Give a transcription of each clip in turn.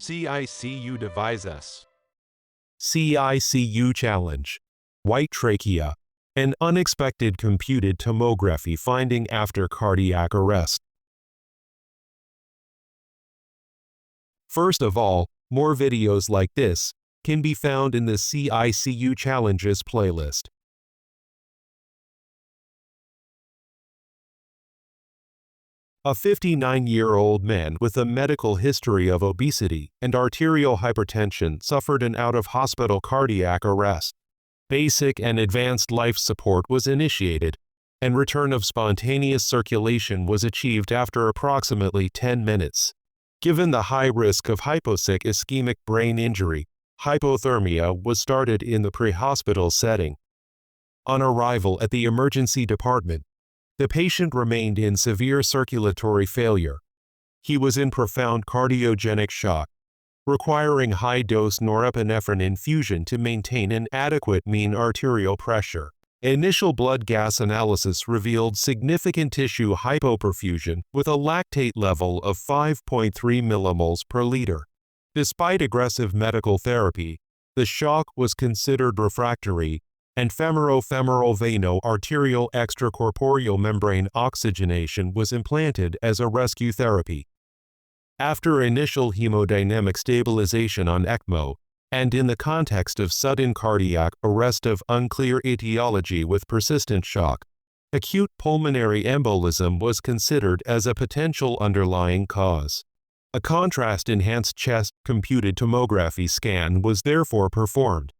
Cicu devices. Cicu challenge. White trachea. An unexpected computed tomography finding after cardiac arrest. First of all, more videos like this can be found in the Cicu Challenges playlist. A 59-year-old man with a medical history of obesity and arterial hypertension suffered an out-of-hospital cardiac arrest. Basic and advanced life support was initiated, and return of spontaneous circulation was achieved after approximately 10 minutes. Given the high risk of hypoxic ischemic brain injury, hypothermia was started in the pre-hospital setting. On arrival at the emergency department, the patient remained in severe circulatory failure. He was in profound cardiogenic shock, requiring high-dose norepinephrine infusion to maintain an adequate mean arterial pressure. Initial blood gas analysis revealed significant tissue hypoperfusion with a lactate level of 5.3 millimoles per liter. Despite aggressive medical therapy, the shock was considered refractory, and femoro-femoral veno-arterial extracorporeal membrane oxygenation was implanted as a rescue therapy. After initial hemodynamic stabilization on ECMO, and in the context of sudden cardiac arrest of unclear etiology with persistent shock, acute pulmonary embolism was considered as a potential underlying cause. A contrast-enhanced chest computed tomography scan was therefore performed.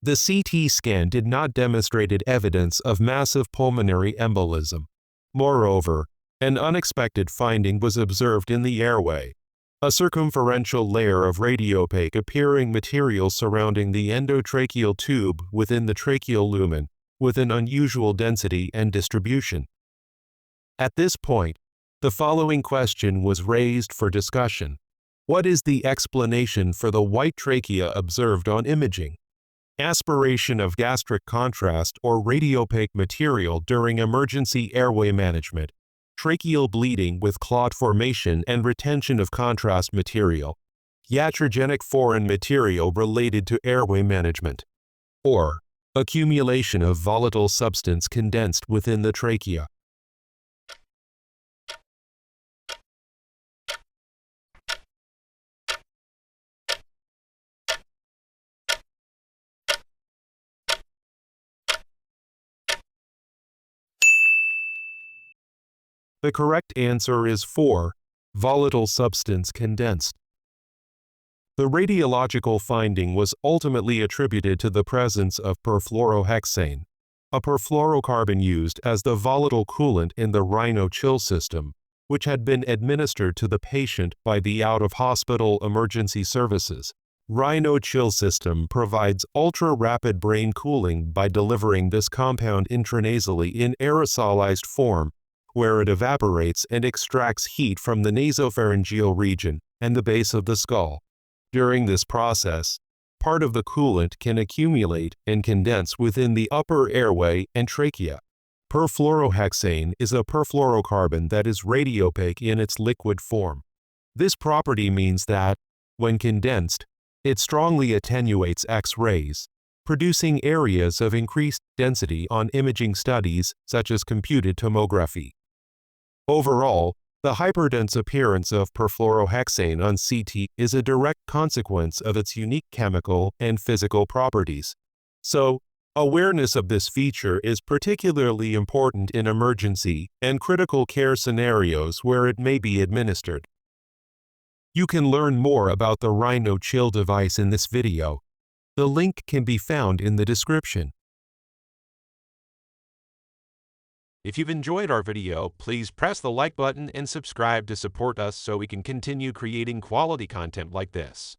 The CT scan did not demonstrate evidence of massive pulmonary embolism. Moreover, an unexpected finding was observed in the airway, a circumferential layer of radiopaque appearing material surrounding the endotracheal tube within the tracheal lumen, with an unusual density and distribution. At this point, the following question was raised for discussion. What is the explanation for the white trachea observed on imaging? Aspiration of gastric contrast or radiopaque material during emergency airway management, tracheal bleeding with clot formation and retention of contrast material, iatrogenic foreign material related to airway management, or accumulation of volatile substance condensed within the trachea. The correct answer is 4. Volatile substance condensed. The radiological finding was ultimately attributed to the presence of perfluorohexane, a perfluorocarbon used as the volatile coolant in the rhino-chill system, which had been administered to the patient by the out-of-hospital emergency services. Rhino-chill system provides ultra-rapid brain cooling by delivering this compound intranasally in aerosolized form, where it evaporates and extracts heat from the nasopharyngeal region and the base of the skull. During this process, part of the coolant can accumulate and condense within the upper airway and trachea. Perfluorohexane is a perfluorocarbon that is radiopaque in its liquid form. This property means that, when condensed, it strongly attenuates X-rays, producing areas of increased density on imaging studies such as computed tomography. Overall, the hyperdense appearance of perfluorohexane on CT is a direct consequence of its unique chemical and physical properties. So, awareness of this feature is particularly important in emergency and critical care scenarios where it may be administered. You can learn more about the rhino-chill device in this video. The link can be found in the description. If you've enjoyed our video, please press the like button and subscribe to support us so we can continue creating quality content like this.